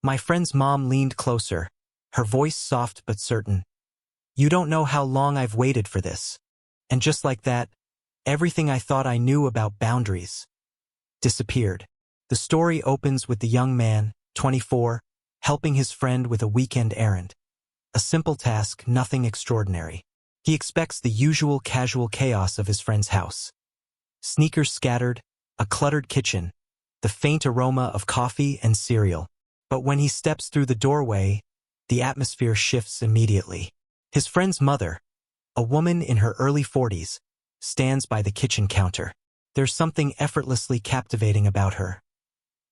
My friend's mom leaned closer, her voice soft but certain. You don't know how long I've waited for this. And just like that, everything I thought I knew about boundaries disappeared. The story opens with the young man, 24, helping his friend with a weekend errand. A simple task, nothing extraordinary. He expects the usual casual chaos of his friend's house. Sneakers scattered, a cluttered kitchen, the faint aroma of coffee and cereal. But when he steps through the doorway, the atmosphere shifts immediately. His friend's mother, a woman in her early 40s, stands by the kitchen counter. There's something effortlessly captivating about her.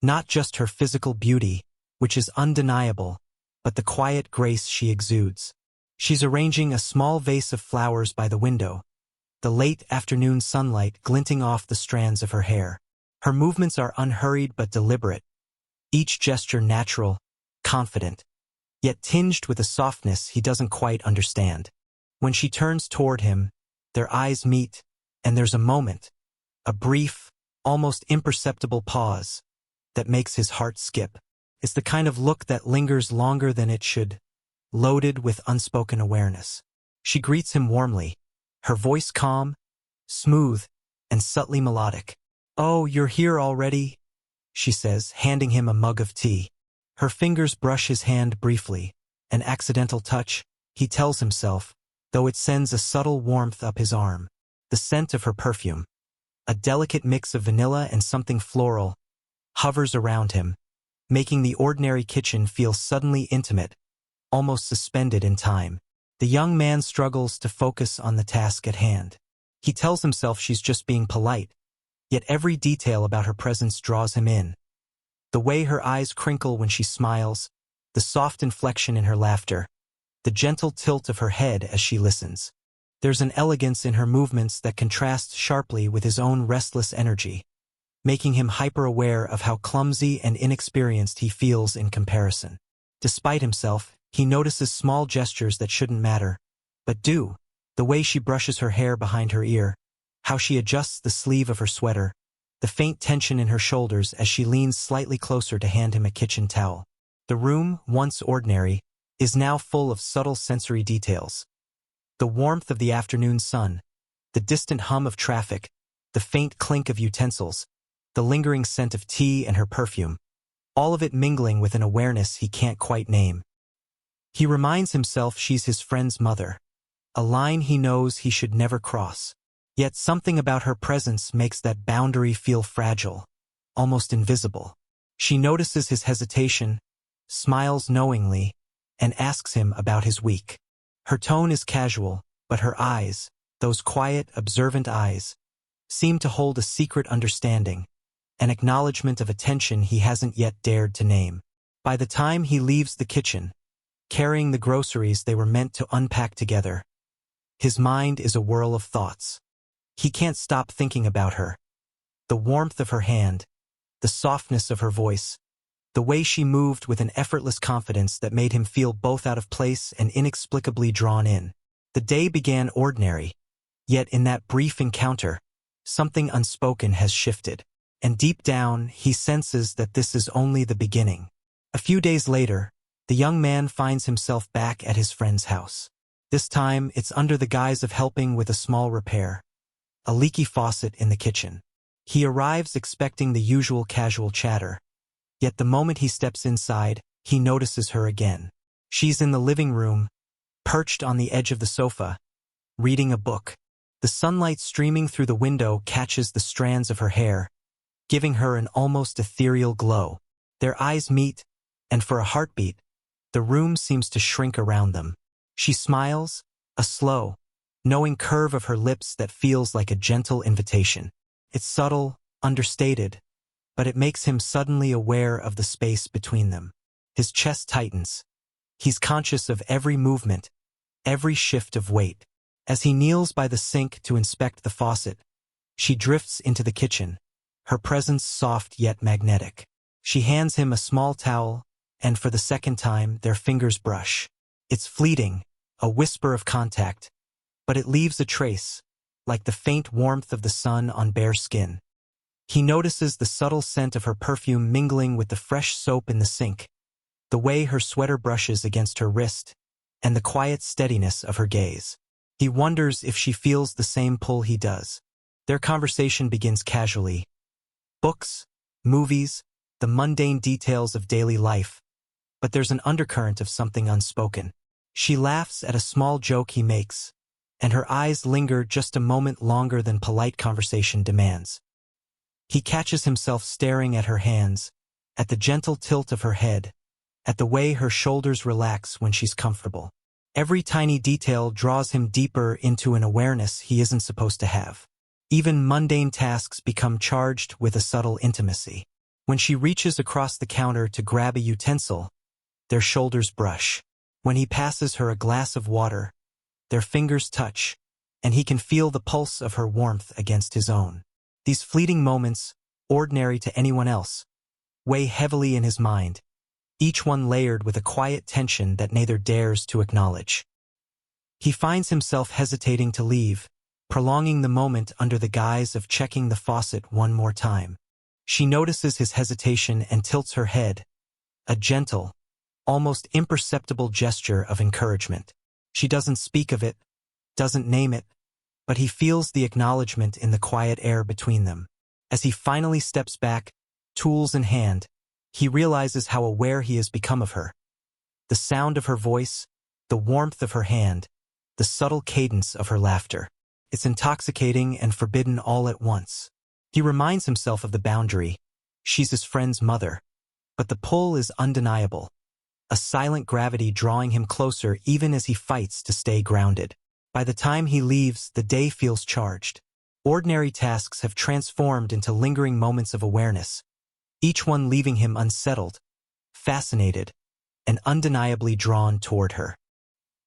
Not just her physical beauty, which is undeniable, but the quiet grace she exudes. She's arranging a small vase of flowers by the window, the late afternoon sunlight glinting off the strands of her hair. Her movements are unhurried but deliberate, each gesture natural, confident, yet tinged with a softness he doesn't quite understand. When she turns toward him, their eyes meet, and there's a moment, a brief, almost imperceptible pause that makes his heart skip. It's the kind of look that lingers longer than it should, loaded with unspoken awareness. She greets him warmly, her voice calm, smooth, and subtly melodic. "Oh, you're here already?" she says, handing him a mug of tea. Her fingers brush his hand briefly, an accidental touch, he tells himself, though it sends a subtle warmth up his arm. The scent of her perfume, a delicate mix of vanilla and something floral, hovers around him, making the ordinary kitchen feel suddenly intimate, almost suspended in time. The young man struggles to focus on the task at hand. He tells himself she's just being polite, yet every detail about her presence draws him in. The way her eyes crinkle when she smiles, the soft inflection in her laughter, the gentle tilt of her head as she listens. There's an elegance in her movements that contrasts sharply with his own restless energy, making him hyper-aware of how clumsy and inexperienced he feels in comparison. Despite himself, he notices small gestures that shouldn't matter, but do. The way she brushes her hair behind her ear, how she adjusts the sleeve of her sweater, the faint tension in her shoulders as she leans slightly closer to hand him a kitchen towel. The room, once ordinary, is now full of subtle sensory details. The warmth of the afternoon sun, the distant hum of traffic, the faint clink of utensils, the lingering scent of tea and her perfume, all of it mingling with an awareness he can't quite name. He reminds himself she's his friend's mother, a line he knows he should never cross. Yet something about her presence makes that boundary feel fragile, almost invisible. She notices his hesitation, smiles knowingly, and asks him about his week. Her tone is casual, but her eyes, those quiet, observant eyes, seem to hold a secret understanding, an acknowledgement of attention he hasn't yet dared to name. By the time he leaves the kitchen, carrying the groceries they were meant to unpack together, his mind is a whirl of thoughts. He can't stop thinking about her. The warmth of her hand, the softness of her voice, the way she moved with an effortless confidence that made him feel both out of place and inexplicably drawn in. The day began ordinary, yet in that brief encounter, something unspoken has shifted. And deep down, he senses that this is only the beginning. A few days later, the young man finds himself back at his friend's house. This time, it's under the guise of helping with a small repair, a leaky faucet in the kitchen. He arrives expecting the usual casual chatter, yet the moment he steps inside, he notices her again. She's in the living room, perched on the edge of the sofa, reading a book. The sunlight streaming through the window catches the strands of her hair, giving her an almost ethereal glow. Their eyes meet, and for a heartbeat, the room seems to shrink around them. She smiles, a slow, knowing curve of her lips that feels like a gentle invitation. It's subtle, understated, but it makes him suddenly aware of the space between them. His chest tightens. He's conscious of every movement, every shift of weight. As he kneels by the sink to inspect the faucet, she drifts into the kitchen, her presence soft yet magnetic. She hands him a small towel, and for the second time, their fingers brush. It's fleeting, a whisper of contact, but it leaves a trace, like the faint warmth of the sun on bare skin. He notices the subtle scent of her perfume mingling with the fresh soap in the sink, the way her sweater brushes against her wrist, and the quiet steadiness of her gaze. He wonders if she feels the same pull he does. Their conversation begins casually. Books, movies, the mundane details of daily life. But there's an undercurrent of something unspoken. She laughs at a small joke he makes, and her eyes linger just a moment longer than polite conversation demands. He catches himself staring at her hands, at the gentle tilt of her head, at the way her shoulders relax when she's comfortable. Every tiny detail draws him deeper into an awareness he isn't supposed to have. Even mundane tasks become charged with a subtle intimacy. When she reaches across the counter to grab a utensil, their shoulders brush. When he passes her a glass of water, their fingers touch, and he can feel the pulse of her warmth against his own. These fleeting moments, ordinary to anyone else, weigh heavily in his mind, each one layered with a quiet tension that neither dares to acknowledge. He finds himself hesitating to leave, prolonging the moment under the guise of checking the faucet one more time. She notices his hesitation and tilts her head, a gentle, almost imperceptible gesture of encouragement. She doesn't speak of it, doesn't name it, but he feels the acknowledgement in the quiet air between them. As he finally steps back, tools in hand, he realizes how aware he has become of her. The sound of her voice, the warmth of her hand, the subtle cadence of her laughter. It's intoxicating and forbidden all at once. He reminds himself of the boundary. She's his friend's mother. But the pull is undeniable. A silent gravity drawing him closer even as he fights to stay grounded. By the time he leaves, the day feels charged. Ordinary tasks have transformed into lingering moments of awareness, each one leaving him unsettled, fascinated, and undeniably drawn toward her.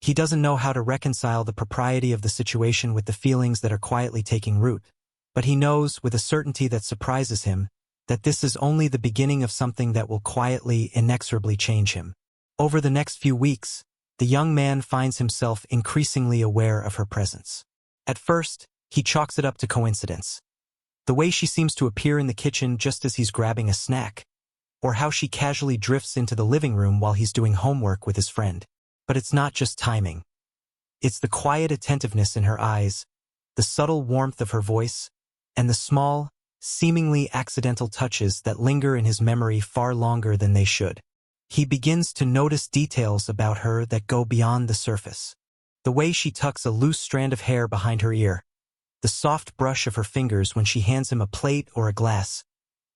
He doesn't know how to reconcile the propriety of the situation with the feelings that are quietly taking root, but he knows, with a certainty that surprises him, that this is only the beginning of something that will quietly, inexorably change him. Over the next few weeks, the young man finds himself increasingly aware of her presence. At first, he chalks it up to coincidence. The way she seems to appear in the kitchen just as he's grabbing a snack, or how she casually drifts into the living room while he's doing homework with his friend. But it's not just timing. It's the quiet attentiveness in her eyes, the subtle warmth of her voice, and the small, seemingly accidental touches that linger in his memory far longer than they should. He begins to notice details about her that go beyond the surface. The way she tucks a loose strand of hair behind her ear, the soft brush of her fingers when she hands him a plate or a glass,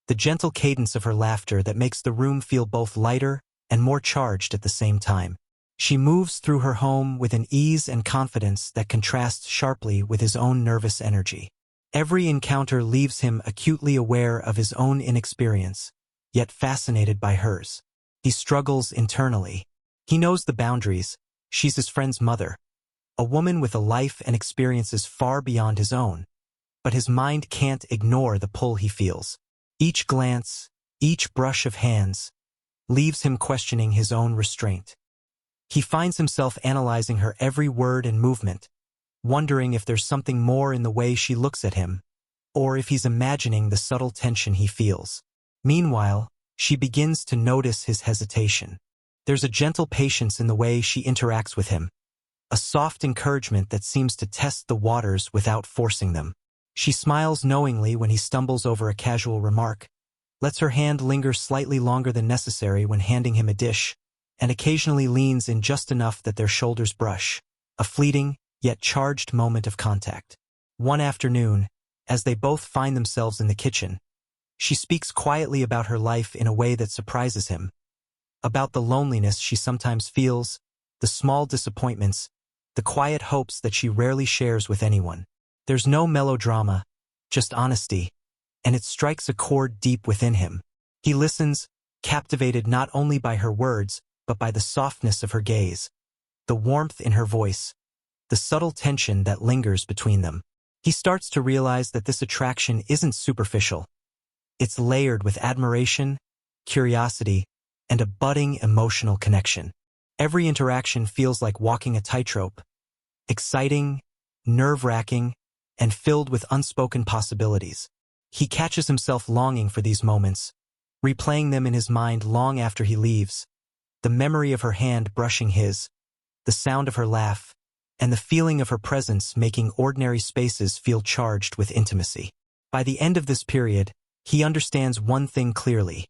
the gentle cadence of her laughter that makes the room feel both lighter and more charged at the same time. She moves through her home with an ease and confidence that contrasts sharply with his own nervous energy. Every encounter leaves him acutely aware of his own inexperience, yet fascinated by hers. He struggles internally. He knows the boundaries. She's his friend's mother, a woman with a life and experiences far beyond his own. But his mind can't ignore the pull he feels. Each glance, each brush of hands, leaves him questioning his own restraint. He finds himself analyzing her every word and movement, wondering if there's something more in the way she looks at him, or if he's imagining the subtle tension he feels. Meanwhile, she begins to notice his hesitation. There's a gentle patience in the way she interacts with him, a soft encouragement that seems to test the waters without forcing them. She smiles knowingly when he stumbles over a casual remark, lets her hand linger slightly longer than necessary when handing him a dish, and occasionally leans in just enough that their shoulders brush, a fleeting, yet charged moment of contact. One afternoon, as they both find themselves in the kitchen, she speaks quietly about her life in a way that surprises him, about the loneliness she sometimes feels, the small disappointments, the quiet hopes that she rarely shares with anyone. There's no melodrama, just honesty, and it strikes a chord deep within him. He listens, captivated not only by her words, but by the softness of her gaze, the warmth in her voice, the subtle tension that lingers between them. He starts to realize that this attraction isn't superficial. It's layered with admiration, curiosity, and a budding emotional connection. Every interaction feels like walking a tightrope, exciting, nerve-wracking, and filled with unspoken possibilities. He catches himself longing for these moments, replaying them in his mind long after he leaves, the memory of her hand brushing his, the sound of her laugh, and the feeling of her presence making ordinary spaces feel charged with intimacy. By the end of this period, he understands one thing clearly.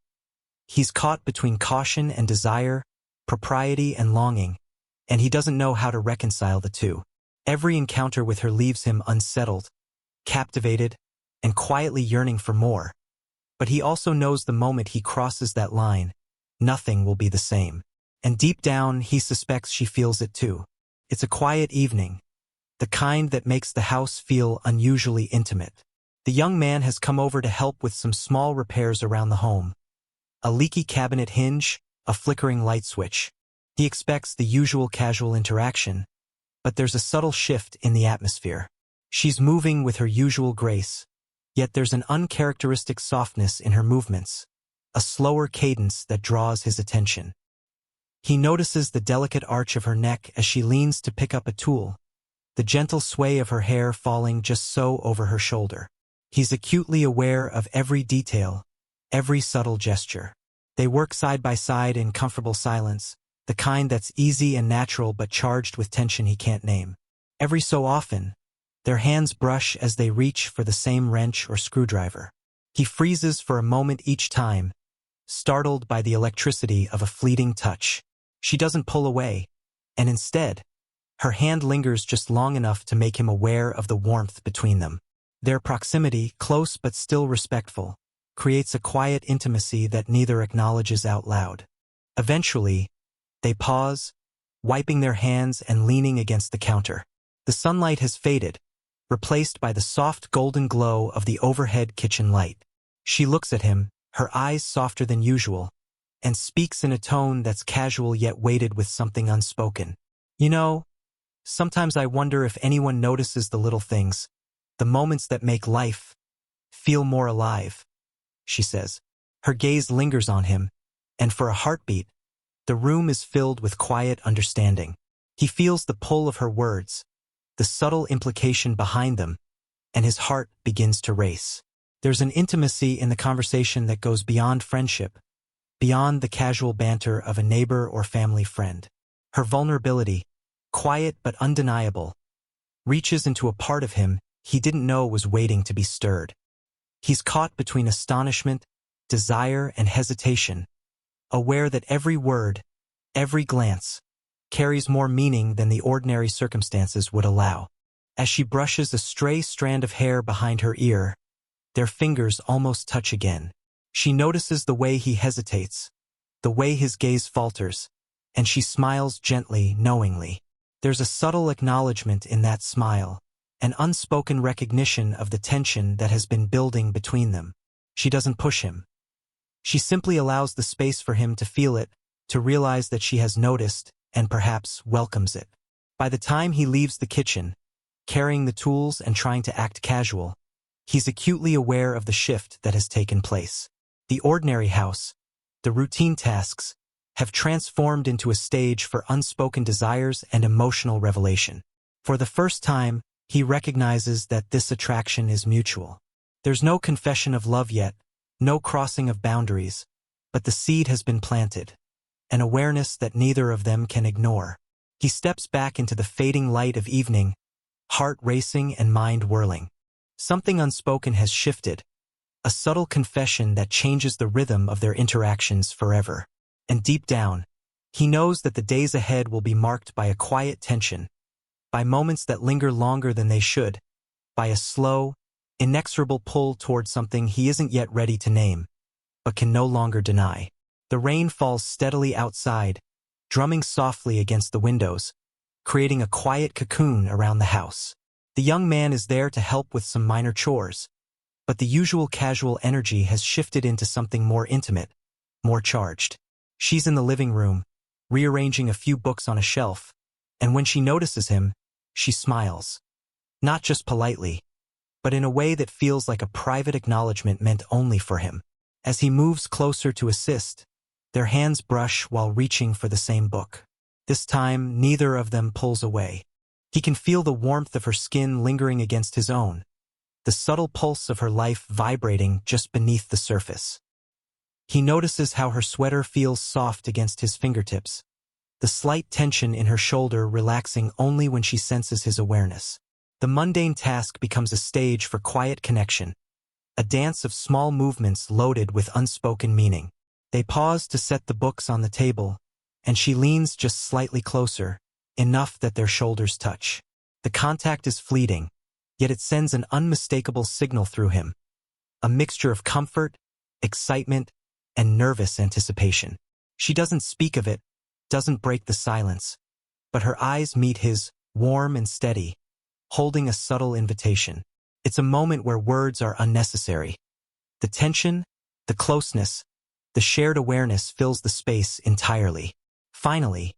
He's caught between caution and desire, propriety and longing, and he doesn't know how to reconcile the two. Every encounter with her leaves him unsettled, captivated, and quietly yearning for more. But he also knows the moment he crosses that line, nothing will be the same. And deep down, he suspects she feels it too. It's a quiet evening, the kind that makes the house feel unusually intimate. The young man has come over to help with some small repairs around the home. A leaky cabinet hinge, a flickering light switch. He expects the usual casual interaction, but there's a subtle shift in the atmosphere. She's moving with her usual grace, yet there's an uncharacteristic softness in her movements, a slower cadence that draws his attention. He notices the delicate arch of her neck as she leans to pick up a tool, the gentle sway of her hair falling just so over her shoulder. He's acutely aware of every detail, every subtle gesture. They work side by side in comfortable silence, the kind that's easy and natural but charged with tension he can't name. Every so often, their hands brush as they reach for the same wrench or screwdriver. He freezes for a moment each time, startled by the electricity of a fleeting touch. She doesn't pull away, and instead, her hand lingers just long enough to make him aware of the warmth between them. Their proximity, close but still respectful, creates a quiet intimacy that neither acknowledges out loud. Eventually, they pause, wiping their hands and leaning against the counter. The sunlight has faded, replaced by the soft golden glow of the overhead kitchen light. She looks at him, her eyes softer than usual, and speaks in a tone that's casual yet weighted with something unspoken. You know, sometimes I wonder if anyone notices the little things, the moments that make life feel more alive, she says. Her gaze lingers on him, and for a heartbeat, the room is filled with quiet understanding. He feels the pull of her words, the subtle implication behind them, and his heart begins to race. There's an intimacy in the conversation that goes beyond friendship, beyond the casual banter of a neighbor or family friend. Her vulnerability, quiet but undeniable, reaches into a part of him he didn't know was waiting to be stirred. He's caught between astonishment, desire, and hesitation, aware that every word, every glance, carries more meaning than the ordinary circumstances would allow. As she brushes a stray strand of hair behind her ear, their fingers almost touch again. She notices the way he hesitates, the way his gaze falters, and she smiles gently, knowingly. There's a subtle acknowledgement in that smile, an unspoken recognition of the tension that has been building between them. She doesn't push him. She simply allows the space for him to feel it, to realize that she has noticed, and perhaps welcomes it. By the time he leaves the kitchen, carrying the tools and trying to act casual, he's acutely aware of the shift that has taken place. The ordinary house, the routine tasks, have transformed into a stage for unspoken desires and emotional revelation. For the first time, he recognizes that this attraction is mutual. There's no confession of love yet, no crossing of boundaries, but the seed has been planted, an awareness that neither of them can ignore. He steps back into the fading light of evening, heart racing and mind whirling. Something unspoken has shifted, a subtle confession that changes the rhythm of their interactions forever. And deep down, he knows that the days ahead will be marked by a quiet tension, by moments that linger longer than they should, by a slow, inexorable pull toward something he isn't yet ready to name, but can no longer deny. The rain falls steadily outside, drumming softly against the windows, creating a quiet cocoon around the house. The young man is there to help with some minor chores, but the usual casual energy has shifted into something more intimate, more charged. She's in the living room, rearranging a few books on a shelf, and when she notices him, she smiles. Not just politely, but in a way that feels like a private acknowledgement meant only for him. As he moves closer to assist, their hands brush while reaching for the same book. This time, neither of them pulls away. He can feel the warmth of her skin lingering against his own, the subtle pulse of her life vibrating just beneath the surface. He notices how her sweater feels soft against his fingertips, the slight tension in her shoulder relaxing only when she senses his awareness. The mundane task becomes a stage for quiet connection, a dance of small movements loaded with unspoken meaning. They pause to set the books on the table, and she leans just slightly closer, enough that their shoulders touch. The contact is fleeting, yet it sends an unmistakable signal through him, a mixture of comfort, excitement, and nervous anticipation. She doesn't speak of it, doesn't break the silence, but her eyes meet his, warm and steady, holding a subtle invitation. It's a moment where words are unnecessary. The tension, the closeness, the shared awareness fills the space entirely. Finally,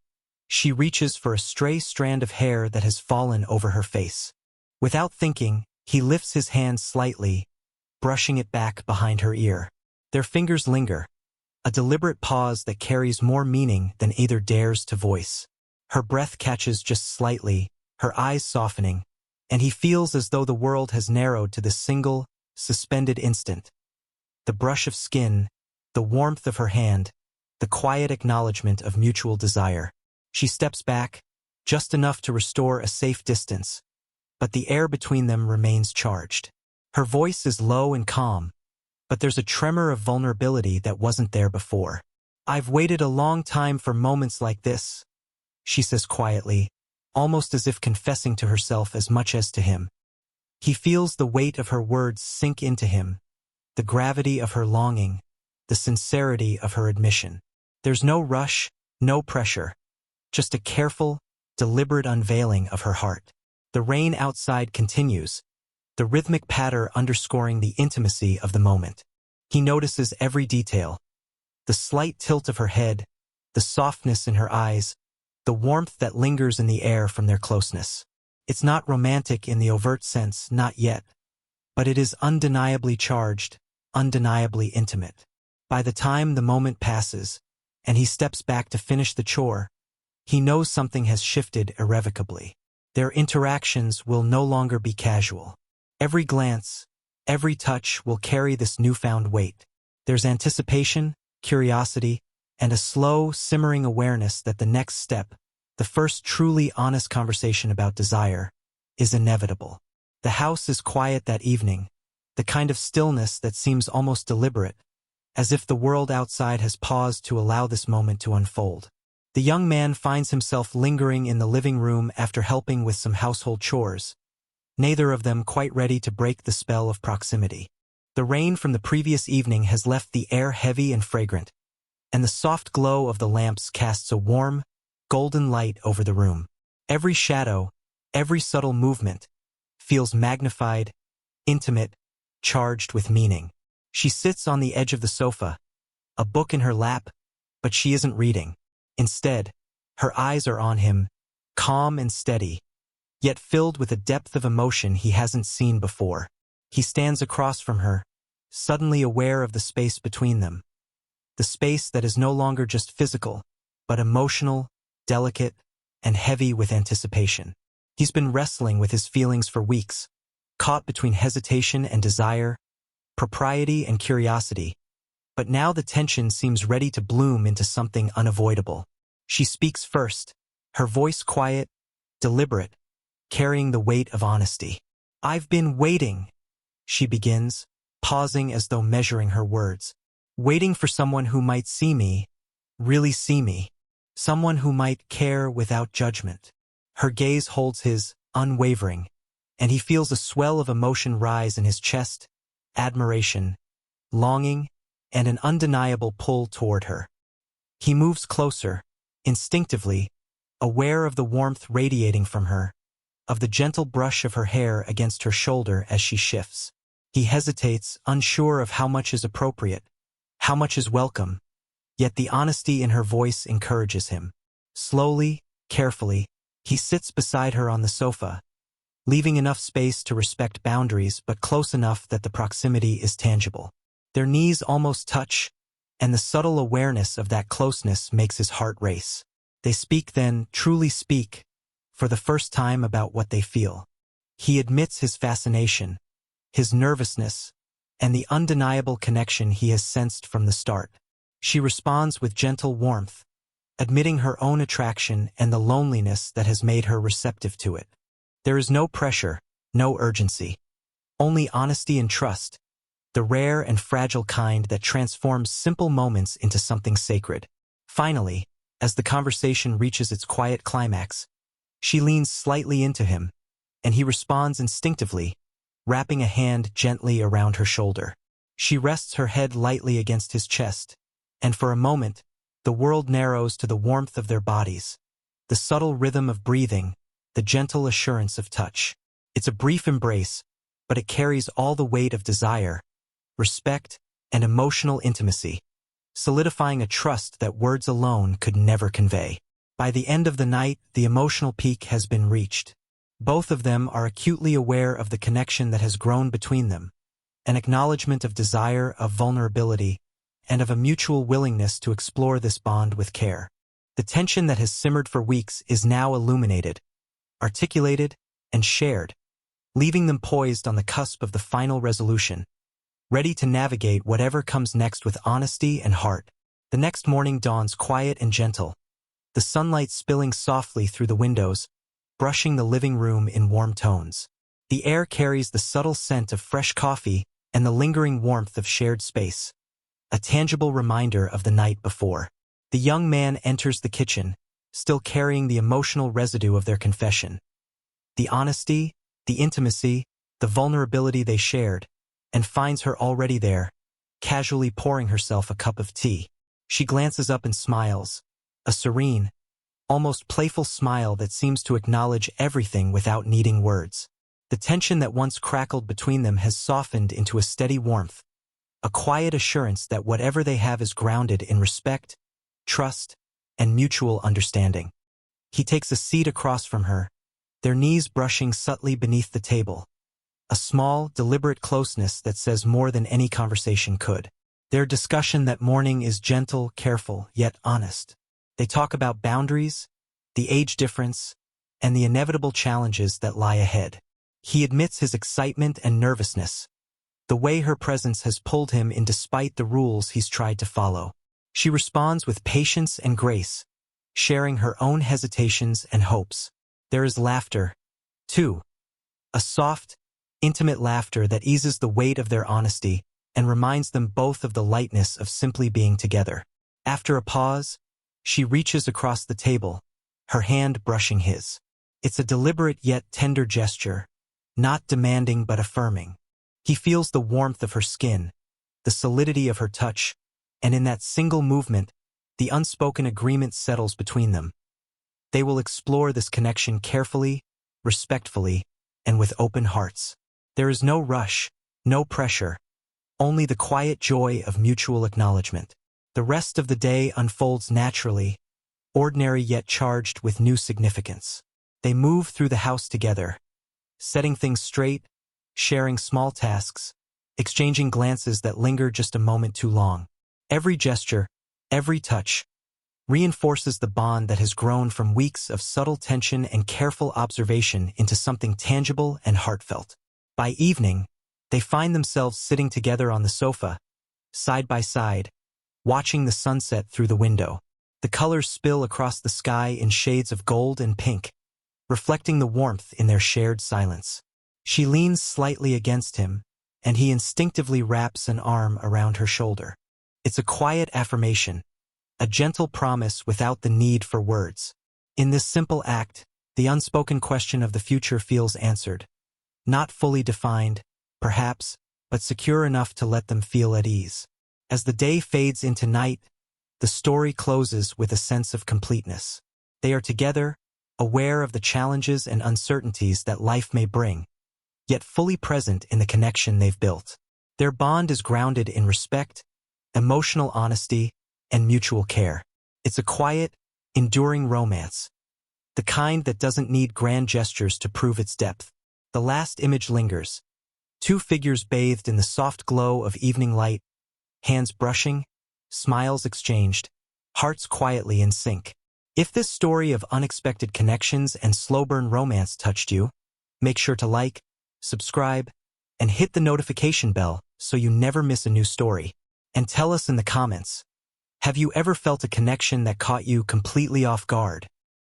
she reaches for a stray strand of hair that has fallen over her face. Without thinking, he lifts his hand slightly, brushing it back behind her ear. Their fingers linger, a deliberate pause that carries more meaning than either dares to voice. Her breath catches just slightly, her eyes softening, and he feels as though the world has narrowed to this single, suspended instant. The brush of skin, the warmth of her hand, the quiet acknowledgement of mutual desire. She steps back, just enough to restore a safe distance, but the air between them remains charged. Her voice is low and calm, but there's a tremor of vulnerability that wasn't there before. "I've waited a long time for moments like this," she says quietly, almost as if confessing to herself as much as to him. He feels the weight of her words sink into him, the gravity of her longing, the sincerity of her admission. There's no rush, no pressure, just a careful, deliberate unveiling of her heart. The rain outside continues, the rhythmic patter underscoring the intimacy of the moment. He notices every detail, the slight tilt of her head, the softness in her eyes, the warmth that lingers in the air from their closeness. It's not romantic in the overt sense, not yet, but it is undeniably charged, undeniably intimate. By the time the moment passes, and he steps back to finish the chore, he knows something has shifted irrevocably. Their interactions will no longer be casual. Every glance, every touch will carry this newfound weight. There's anticipation, curiosity, and a slow, simmering awareness that the next step, the first truly honest conversation about desire, is inevitable. The house is quiet that evening, the kind of stillness that seems almost deliberate, as if the world outside has paused to allow this moment to unfold. The young man finds himself lingering in the living room after helping with some household chores, neither of them quite ready to break the spell of proximity. The rain from the previous evening has left the air heavy and fragrant, and the soft glow of the lamps casts a warm, golden light over the room. Every shadow, every subtle movement, feels magnified, intimate, charged with meaning. She sits on the edge of the sofa, a book in her lap, but she isn't reading. Instead, her eyes are on him, calm and steady, yet filled with a depth of emotion he hasn't seen before. He stands across from her, suddenly aware of the space between them. The space that is no longer just physical, but emotional, delicate, and heavy with anticipation. He's been wrestling with his feelings for weeks, caught between hesitation and desire, propriety and curiosity, but now the tension seems ready to bloom into something unavoidable. She speaks first, her voice quiet, deliberate, carrying the weight of honesty. "I've been waiting," she begins, pausing as though measuring her words. "Waiting for someone who might see me, really see me. Someone who might care without judgment." Her gaze holds his, unwavering, and he feels a swell of emotion rise in his chest, admiration, longing, and an undeniable pull toward her. He moves closer, instinctively, aware of the warmth radiating from her, of the gentle brush of her hair against her shoulder as she shifts. He hesitates, unsure of how much is appropriate, how much is welcome, yet the honesty in her voice encourages him. Slowly, carefully, he sits beside her on the sofa, leaving enough space to respect boundaries but close enough that the proximity is tangible. Their knees almost touch, and the subtle awareness of that closeness makes his heart race. They speak then, truly speak, for the first time about what they feel. He admits his fascination, his nervousness, and the undeniable connection he has sensed from the start. She responds with gentle warmth, admitting her own attraction and the loneliness that has made her receptive to it. There is no pressure, no urgency, only honesty and trust, the rare and fragile kind that transforms simple moments into something sacred. Finally, as the conversation reaches its quiet climax, she leans slightly into him, and he responds instinctively, wrapping a hand gently around her shoulder. She rests her head lightly against his chest, and for a moment, the world narrows to the warmth of their bodies, the subtle rhythm of breathing, the gentle assurance of touch. It's a brief embrace, but it carries all the weight of desire, respect, and emotional intimacy, solidifying a trust that words alone could never convey. By the end of the night, the emotional peak has been reached. Both of them are acutely aware of the connection that has grown between them, an acknowledgement of desire, of vulnerability, and of a mutual willingness to explore this bond with care. The tension that has simmered for weeks is now illuminated, articulated, and shared, leaving them poised on the cusp of the final resolution, ready to navigate whatever comes next with honesty and heart. The next morning dawns quiet and gentle, the sunlight spilling softly through the windows, brushing the living room in warm tones. The air carries the subtle scent of fresh coffee and the lingering warmth of shared space, a tangible reminder of the night before. The young man enters the kitchen, still carrying the emotional residue of their confession. The honesty, the intimacy, the vulnerability they shared, and finds her already there, casually pouring herself a cup of tea. She glances up and smiles, a serene, almost playful smile that seems to acknowledge everything without needing words. The tension that once crackled between them has softened into a steady warmth, a quiet assurance that whatever they have is grounded in respect, trust, and mutual understanding. He takes a seat across from her, their knees brushing subtly beneath the table, a small, deliberate closeness that says more than any conversation could. Their discussion that morning is gentle, careful, yet honest. They talk about boundaries, the age difference, and the inevitable challenges that lie ahead. He admits his excitement and nervousness, the way her presence has pulled him in despite the rules he's tried to follow. She responds with patience and grace, sharing her own hesitations and hopes. There is laughter, too, a soft, intimate laughter that eases the weight of their honesty and reminds them both of the lightness of simply being together. After a pause, she reaches across the table, her hand brushing his. It's a deliberate yet tender gesture, not demanding but affirming. He feels the warmth of her skin, the solidity of her touch, and in that single movement, the unspoken agreement settles between them. They will explore this connection carefully, respectfully, and with open hearts. There is no rush, no pressure, only the quiet joy of mutual acknowledgement. The rest of the day unfolds naturally, ordinary yet charged with new significance. They move through the house together, setting things straight, sharing small tasks, exchanging glances that linger just a moment too long. Every gesture, every touch, reinforces the bond that has grown from weeks of subtle tension and careful observation into something tangible and heartfelt. By evening, they find themselves sitting together on the sofa, side by side, watching the sunset through the window. The colors spill across the sky in shades of gold and pink, reflecting the warmth in their shared silence. She leans slightly against him, and he instinctively wraps an arm around her shoulder. It's a quiet affirmation, a gentle promise without the need for words. In this simple act, the unspoken question of the future feels answered. Not fully defined, perhaps, but secure enough to let them feel at ease. As the day fades into night, the story closes with a sense of completeness. They are together, aware of the challenges and uncertainties that life may bring, yet fully present in the connection they've built. Their bond is grounded in respect, emotional honesty, and mutual care. It's a quiet, enduring romance, the kind that doesn't need grand gestures to prove its depth. The last image lingers, two figures bathed in the soft glow of evening light, hands brushing, smiles exchanged, hearts quietly in sync. If this story of unexpected connections and slow-burn romance touched you, make sure to like, subscribe, and hit the notification bell so you never miss a new story. And tell us in the comments, have you ever felt a connection that caught you completely off guard?